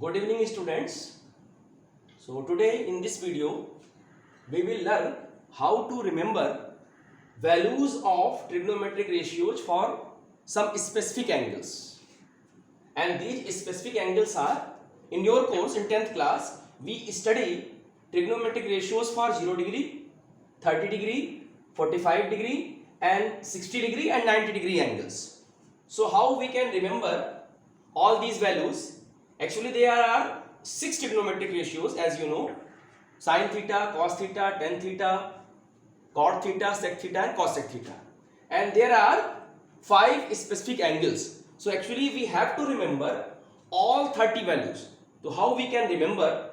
Good evening students. So today in this video we will learn how to remember values of trigonometric ratios for some specific angles. And these specific angles are, in your course in 10th class we study trigonometric ratios for 0 degree, 30 degree, 45 degree and 60 degree and 90 degree angles. So how we can remember all these values? Actually there are 6 trigonometric ratios, as you know: sin theta, cos theta, tan theta, cot theta, sec theta and cosec theta. And there are 5 specific angles. So actually we have to remember all 30 values. So how we can remember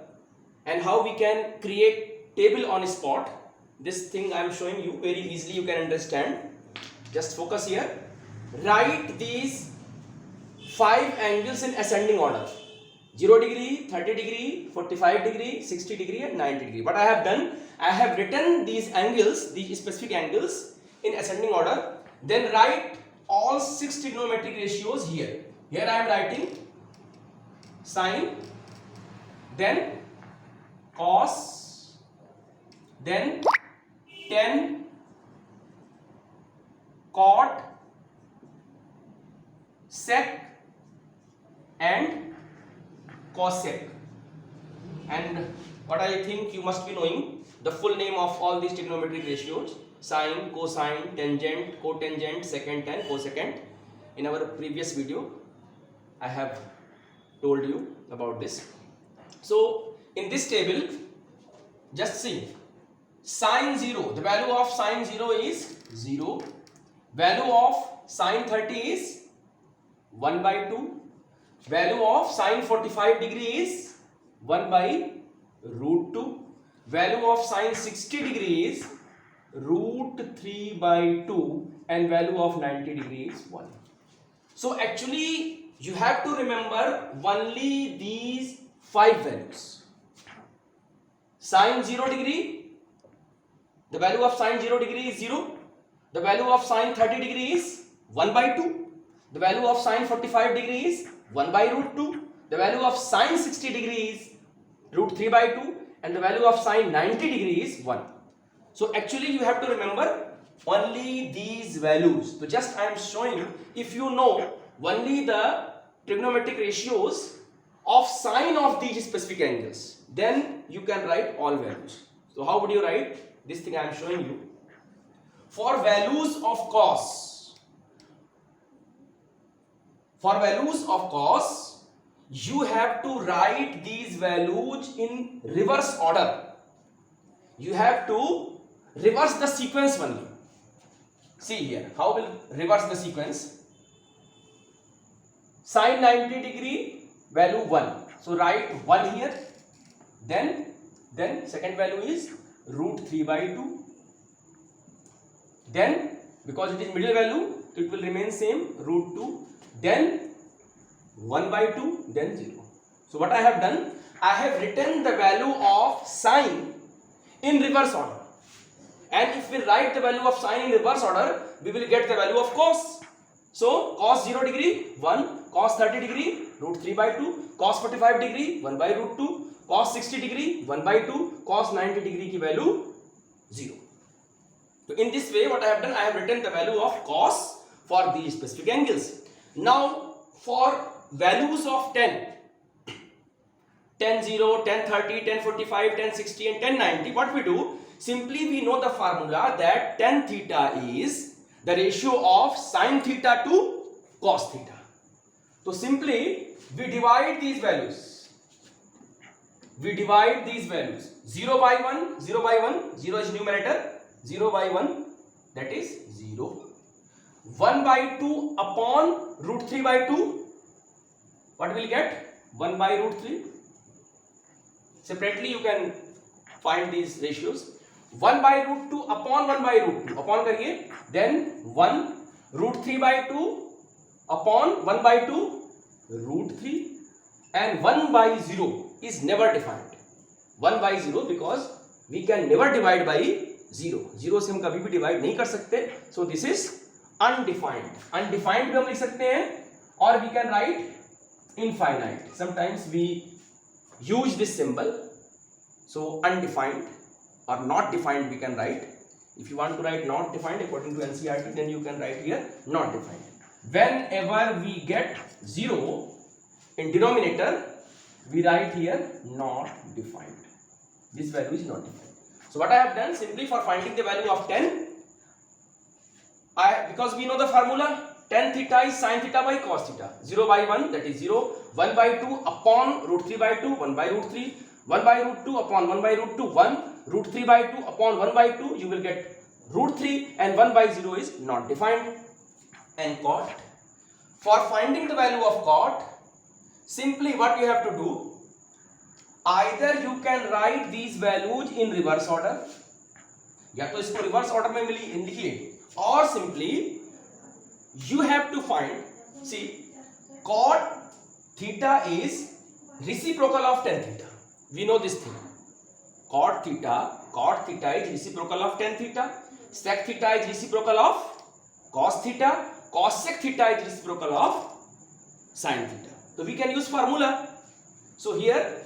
and how we can create table on spot? This thing I am showing you very easily, you can understand. Just focus here. Write these 5 angles in ascending order: 0 degree, 30 degree, 45 degree, 60 degree and 90 degree. What I have done, I have written these angles, these specific angles in ascending order. Then write all 6 trigonometric ratios here. Here I am writing sin, then cos, then tan, cot, sec and cosec. And what I think you must be knowing the full name of all these trigonometric ratios: sine, cosine, tangent, cotangent, secant and cosecant. In our previous video I have told you about this. So in this table, just see, sine 0, the value of sine 0 is 0, value of sine 30 is 1 by 2, value of sine 45 degree is 1 by root 2, value of sine 60 degree is root 3 by 2 and value of 90 degree is 1. So actually you have to remember only these 5 values. Sine 0 degree, the value of sine 0 degree is 0, the value of sine 30 degree is 1 by 2, the value of sine 45 degree is 1 by root 2, the value of sine 60 degree is root 3 by 2 and the value of sine 90 degree is 1. So actually you have to remember only these values. So just I am showing you, if you know only the trigonometric ratios of sine of these specific angles, then you can write all values. So how would you write? This thing I am showing you. For values of cos, you have to write these values in reverse order. You have to reverse the sequence only. See here, how will reverse the sequence? Sin 90 degree, value 1. So write 1 here. Then second value is root 3 by 2. Then because it is middle value, it will remain same, root 2. Then 1 by 2, then 0. So what I have done, I have written the value of sine in reverse order. And if we write the value of sine in reverse order, we will get the value of cos. So cos 0 degree 1, cos 30 degree root 3 by 2, cos 45 degree 1 by root 2, cos 60 degree 1 by 2, cos 90 degree की value 0. So in this way what I have done, I have written the value of cos for these specific angles. Now for values of tan 0, tan 30, tan 45, tan 60 and tan 90, what we do? Simply we know the formula that tan theta is the ratio of sin theta to cos theta. So simply we divide these values. 0 by 1, 0 by 1, 0 is numerator, 0 by 1 that is 0. 1 by 2 upon root 3 by 2, what will get? 1 by root 3. Separately you can find these ratios. 1 by root 2 upon 1 by root 2, upon करिए, then 1 root 3 by 2 upon 1 by 2 root 3 and 1 by 0 is never defined. 1 by 0 because we can never divide by 0. 0 से हम कभी भी divide नहीं कर सकते. So this is undefined. Undefined भी हम लिख सकते हैं और we can write infinite. Sometimes we use this symbol. So undefined or not defined we can write. If you want to write not defined according to NCERT, then you can write here not defined. Whenever we get 0 in denominator, we write here not defined. This value is not defined. So what I have done, simply for finding the value of 10, because we know the formula, tan theta is sin theta by cos theta. 0 by 1, that is 0. 1 by 2 upon root 3 by 2, 1 by root 3. 1 by root 2 upon 1 by root 2, 1. Root 3 by 2 upon 1 by 2, you will get root 3, and 1 by 0 is not defined. And cot. For finding the value of cot, simply what you have to do, either you can write these values in reverse order, या तो इसको reverse order में लिखिए, or simply you have to find, see, cot theta is reciprocal of tan theta. We know this thing. Cot theta is reciprocal of tan theta. Sec theta is reciprocal of cos theta. Cosec theta is reciprocal of sin theta. So we can use formula. So here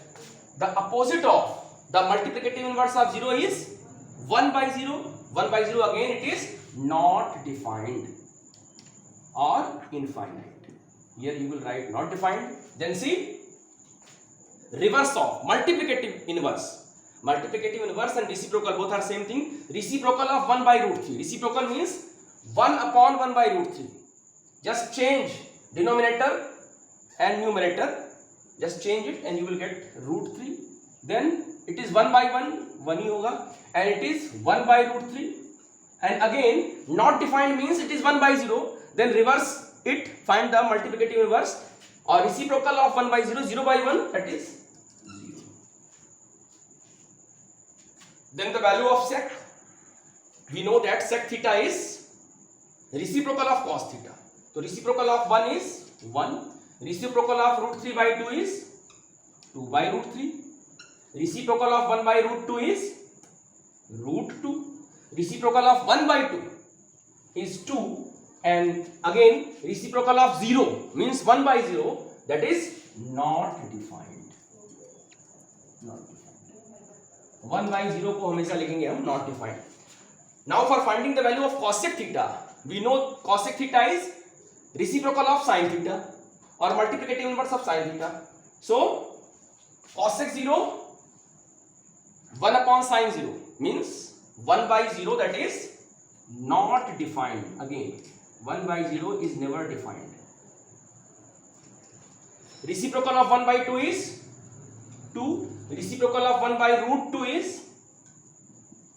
the opposite of the multiplicative inverse of 0 is 1 by 0. 1 by 0 again it is not defined or infinite. Here you will write not defined. Then see, reverse of multiplicative inverse. Multiplicative inverse and reciprocal both are same thing. Reciprocal of 1 by root 3. Reciprocal means 1 upon 1 by root 3. Just change denominator and numerator. Just change it and you will get root 3. Then it is 1 by 1, 1 ही होगा, and it is 1 by root 3. And again, not defined means it is 1 by 0. Then reverse it, find the multiplicative inverse, or reciprocal of 1 by 0, 0 by 1, that is 0. Then the value of sec, we know that sec theta is reciprocal of cos theta. So reciprocal of 1 is 1. Reciprocal of root 3 by 2 is 2 by root 3. Reciprocal of 1 by root 2 is root 2. Reciprocal of 1 by 2 is 2. And again reciprocal of 0 means 1 by 0, that is not defined. Not defined. 1 by 0 को हमेशा लिखेंगे हम not defined. Now for finding the value of cosec theta, we know cosec theta is reciprocal of sin theta or multiplicative inverse of sin theta. So cosec 0 1 upon sin 0 means 1 by 0, that is not defined. Again 1 by 0 is never defined. Reciprocal of 1 by 2 is 2. Reciprocal of 1 by root 2 is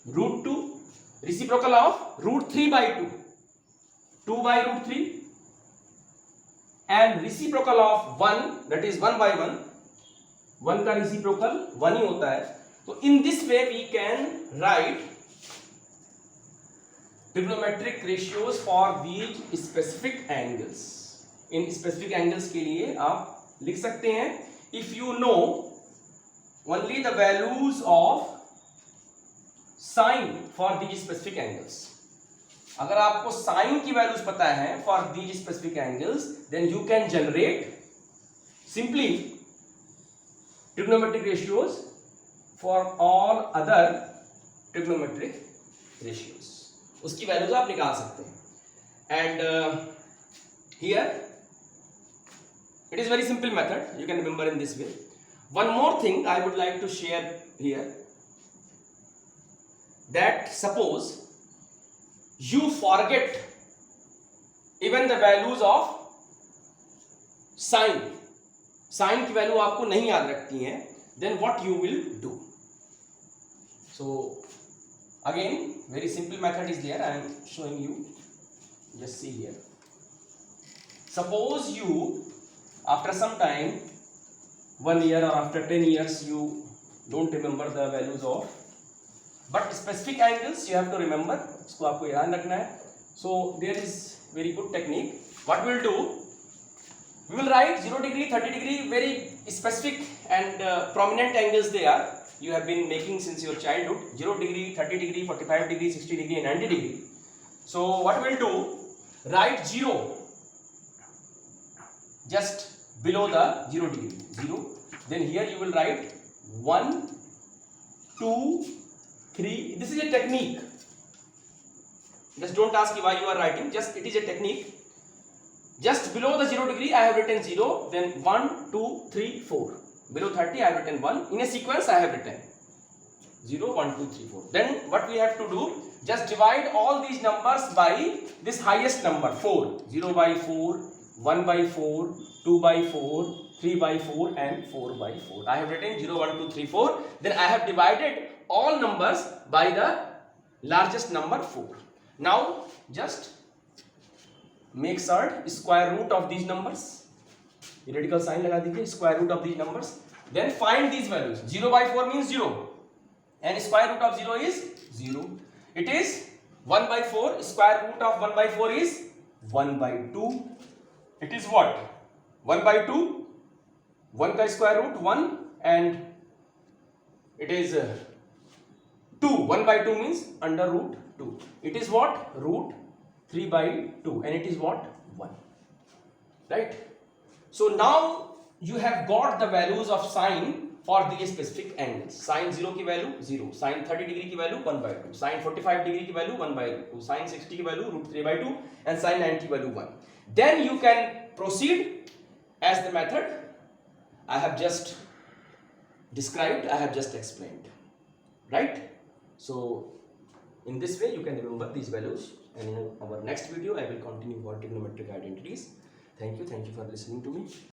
root 2. Reciprocal of root 3 by 2, 2 by root 3. And reciprocal of 1, that is 1 by 1. 1 का reciprocal 1 ही होता है. So in this way we can write trigonometric ratios for these specific angles. In specific angles के लिए आप लिख सकते हैं, if you know only the values of sine for these specific angles. अगर आपको sine की values पता है for these specific angles, then you can generate simply trigonometric ratios for all other trigonometric ratios. उसकी वैल्यूज आप निकाल सकते हैं. And here it is very simple method, you can remember in this way. One more thing I would like to share here, that suppose you forget even the values of sine की value आपको नहीं याद रखती हैं, then what you will do? So again very simple method is there, I am showing you. Just see here. Suppose you after some time, 1 year or after 10 years, you don't remember the values of, but specific angles you have to remember, इसको आपको याद रखना है. So there is very good technique. What we will do, we will write 0 degree, 30 degree, very specific and prominent angles they are. You have been making since your childhood. 0 degree, 30 degree, 45 degree, 60 degree and 90 degree. So what we will do, write 0 just below the 0 degree. 0. then here you will write 1, 2, 3. This is a technique. Just don't ask why you are writing, just it is a technique. Just below the 0 degree I have written 0, then 1, 2, 3, 4. Below 30 I have written 1. In a sequence I have written 0, 1, 2, 3, 4. Then what we have to do, just divide all these numbers by this highest number 4. 0 by 4, 1 by 4, 2 by 4, 3 by 4 and 4 by 4. I have written 0, 1, 2, 3, 4. Then I have divided all numbers by the largest number 4. Now just make sort square root of these numbers. Radical sign लगा दीजिए, square root of these numbers. Then find these values. 0 by 4 means 0 and square root of 0 is 0. It is 1 by 4, square root of 1 by 4 is 1 by 2. It is what? 1 by 2, 1 ka square root 1 and it is 2. 1 by 2 means under root 2. It is what? Root 3 by 2 and it is what? 1. Right? So now you have got the values of sine for these specific angles. Sine 0 की value 0, sine 30 degree की value 1 by 2, sine 45 degree की value 1 by 2, sine 60 की value root 3 by 2 and sine 90 value 1. Then you can proceed as the method I have just described, I have just explained. Right? So in this way you can remember these values, and in our next video I will continue for trigonometric identities. Thank you for listening to me.